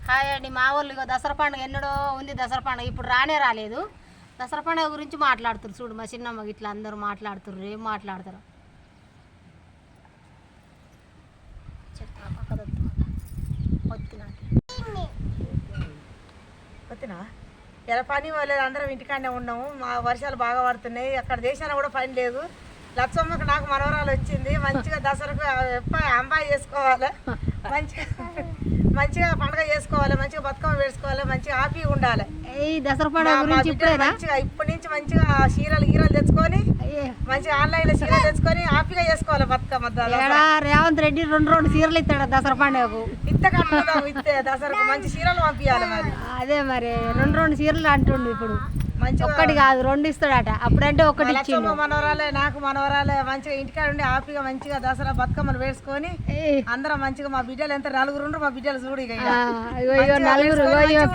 Hi అండి, మా వాళ్ళు ఇక దసరా పండుగ ఎన్నడో ఉంది. దసరా పండుగ ఇప్పుడు రాలేదు. దసరా పండుగ గురించి మాట్లాడుతున్నారు. చూడు మా చిన్నమ్మ ఇట్లా అందరూ మాట్లాడుతుర్రు. ఏం మాట్లాడతారు? వచ్చినా ఎలా పని పోలేదు, అందరం ఇంటికాడనే ఉన్నాము. మా వర్షాలు బాగా పడుతున్నాయి. అక్కడ దేశాన కూడా పని లేదు. లచ్చమ్మకు నాకు మనవరాలు వచ్చింది. మంచిగా దసరాకు అంబాయి చేసుకోవాలి, మంచిగా పండుగ చేసుకోవాలి, మంచిగా బతుకమ్మ వేసుకోవాలి, మంచిగా హ్యాపీగా ఉండాలి. దసరా పండుగ మంచిగా ఇప్పటి నుంచి మంచిగా చీరలు తెచ్చుకొని మంచిగా ఆన్లైన్ లో చీరలు తెచ్చుకొని హ్యాపీగా చేసుకోవాలి బతుకమ్మ. రేవంత్ రెడ్డి రెండు చీరలు ఇస్తాడు దసరా పండుగకు. ఇస్తే దసరాకు మంచి చీరలు పంపించాలి. మరి అదే మరి రెండు చీరలు అంటుండు. ఇప్పుడు ఒక్కటి కాదు, రెండు ఇస్తాడట. అప్పుడంటే ఒకటి ఇచ్చిండు. మనవరాలే నాకు మనవరాలే మంచిగా ఇంటికాడ ఉండి హ్యాపీగా మంచిగా దసరా బతుకమ్మలు వేసుకొని అందరం మంచిగా మా బిడ్డలు ఎంత నలుగురు మా బిడ్డలు చూడు. నలుగురు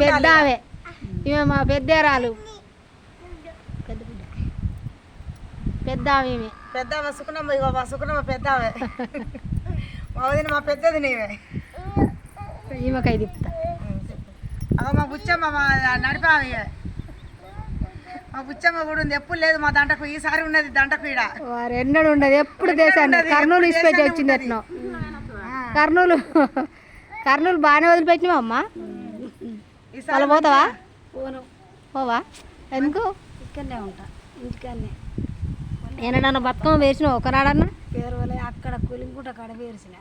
పెద్ద ఆమె, ఇవే మా పెద్దరాలు, పెద్ద పెద్ద సుకునమ్మ. ఇగో మా సుకునమ్మ పెద్ద ఆమె, మా వదిన మా పెద్దది నీవే. ఈమెకై తిప్పుతా. మా బుచ్చమ్మ మా నడిపావి, మా బుచ్చమ్మ కూడా ఉంది. ఎప్పుడు లేదు మా దంటకు, ఈసారి ఉన్నది దంటకు. ఈడ ఎన్నడూ ఉండదు, ఎప్పుడు దేశాన్ని. కర్నూలు ఇచ్చిపెట్టి వచ్చింది. ఎట్నో కర్నూలు బాగానే వదిలిపెట్టినావా అమ్మ? అలా పోతావా? పోవా? ఎందుకు? ఇక్కడనే ఉంటా, ఇంటికనే. ఏనాడన్నా బతుకమ్మ వేసినావు ఒకనాడన్నా? పేరువలే అక్కడ కూలింగుంట కాడ వేసిన.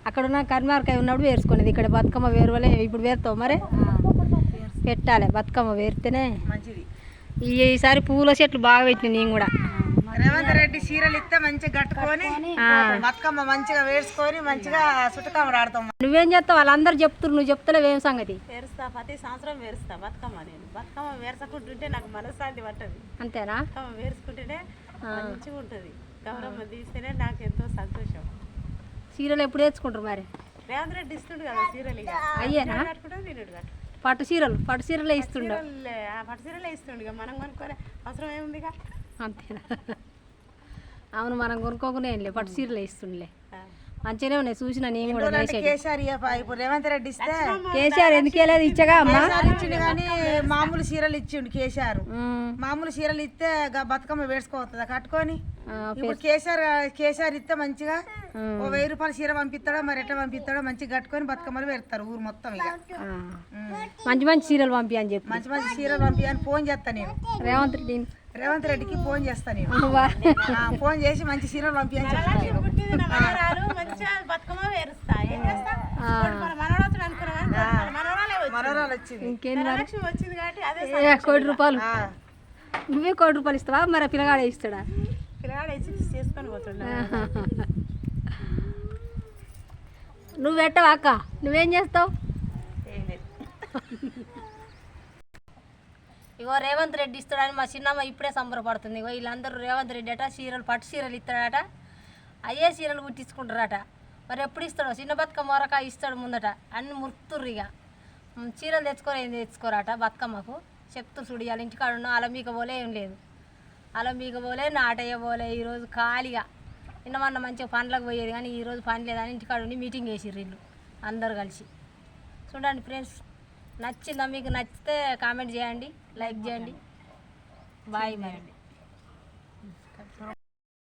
అక్కడ ఉన్న కర్మారకాయ ఉన్నప్పుడు వేసుకునేది. ఇక్కడ బతుకమ్మ వేరువలే. ఇప్పుడు వేరుతావు మరి? పెట్టాలి బతుకమ్మ వేరితేనే మంచిది. ఈసారి పూల చెట్లు బాగా పెట్టినా నేను కూడా. రేవంత్ రెడ్డి చీరలు ఇస్తే మంచిగా కట్టుకొని బతుకమ్మ మంచిగా వేసుకొని మంచిగా చుట్టకమ్మ ఆడతాం. నువ్వేం చేస్తావు? వాళ్ళందరూ చెప్తున్నారు, నువ్వు చెప్తలేవు ఏం సంగతి? వేరుస్తా, ప్రతి సంవత్సరం వేరుస్తా బతుకమ్మ. నేను బతుకమ్మ వేర్చుకుంటుంటే నాకు మనశ్శాంతి పట్టదు. అంతేనా? బతుకమ్మ వేర్చుకుంటేనే మంచిగా ఉంటుంది. గౌరమ్మ తీస్తేనే నాకు ఎంతో సంతోషం. చీరలు ఎప్పుడు వేసుకుంటారు మరి? రేవంత్ రెడ్డి ఇస్తుండు కదా చీరలు. అయ్యేనా? కట్టుకుంటే నేను కట్టు పట్టు చీరలే ఇస్తుండ. పట్టు చీరలే ఇస్తుండు. మనం కొనుక్కోలే అవసరం ఏముందిగా. అంతేనా? అవును, మనం కొనుక్కోకునే పట్టు చీరలే ఇస్తుండలే. మంచిగానే ఉన్నాయి, చూసిన నేను కూడా. కేసీఆర్ ఇప్పుడు రేవంత్ రెడ్డి ఇస్తే కేసీఆర్ ఎందుకు వెళ్ళేది? ఇచ్చగా అమ్మా ఇచ్చిండు కానీ మామూలు చీరలు ఇచ్చిండు కేసీఆర్. మామూలు చీరలు ఇస్తే బతుకమ్మ వేసుకోవద్దా కట్టుకొని? ఇప్పుడు కేసీఆర్ ఇస్తే మంచిగా ఓ 1000 రూపాయలు చీర పంపిస్తాడో మరి ఎట్లా పంపిస్తాడో మంచిగా కట్టుకొని బతుకమ్మలు పెడతారు ఊరు మొత్తం. ఇక మంచి చీరలు పంపి అని చెప్పి మంచి చీరలు పంపి అని ఫోన్ చేస్తా నేను. రేవంత్ రెడ్డికి ఫోన్ చేస్తా నేను. ఫోన్ చేసి మంచి చీరలు పంపి అని చెప్తాను. బతుకమ్మ వేరుస్తా. ఏం చేస్తా? మనవరాలు అనుకున్నా, మనవరాలు వచ్చింది. లక్ష్మి వచ్చింది కాబట్టి అదే ₹1,00,00,000. నువ్వే ₹1,00,00,000 ఇస్తావా? మరి పిల్లగాడే ఇస్తాడా? పిల్లగాడు ఇచ్చి చేసుకొని పోతుండ. నువ్వు పెట్టవా అక్క? నువ్వేం చేస్తావు? ఇగో రేవంత్ రెడ్డి ఇస్తాడని మా చిన్నమ్మ ఇప్పుడే సంబరపడుతుంది. ఇగో వీళ్ళందరూ రేవంత్ రెడ్డి అట పట్టు చీరలు ఇస్తాడట, అయ్యే చీరలు కుట్టించుకుంటారట. మరి ఎప్పుడు ఇస్తాడో? చిన్న బతుకమ్మ వరక ఇస్తాడు ముందట. అన్ని ముర్తుర్రు. ఇక చీరలు తెచ్చుకోరట బతుకమ్మకు. చెప్తూ చూడియాలి ఇంటికాడ ఉన్న అలంబీక పోలే ఏం లేదు. అలంబీక పోలే, నాటయ్య పోలే. ఈరోజు ఖాళీగా. నిన్న మంచిగా పనులకు పోయేది కానీ ఈరోజు పని లేదని ఇంటికాడ ఉండి మీటింగ్ వేసిర్రు వీళ్ళు అందరు కలిసి. చూడండి ఫ్రెండ్స్, నచ్చిందా? మీకు నచ్చితే కామెంట్ చేయండి, లైక్ చేయండి. బాయ్ మరి.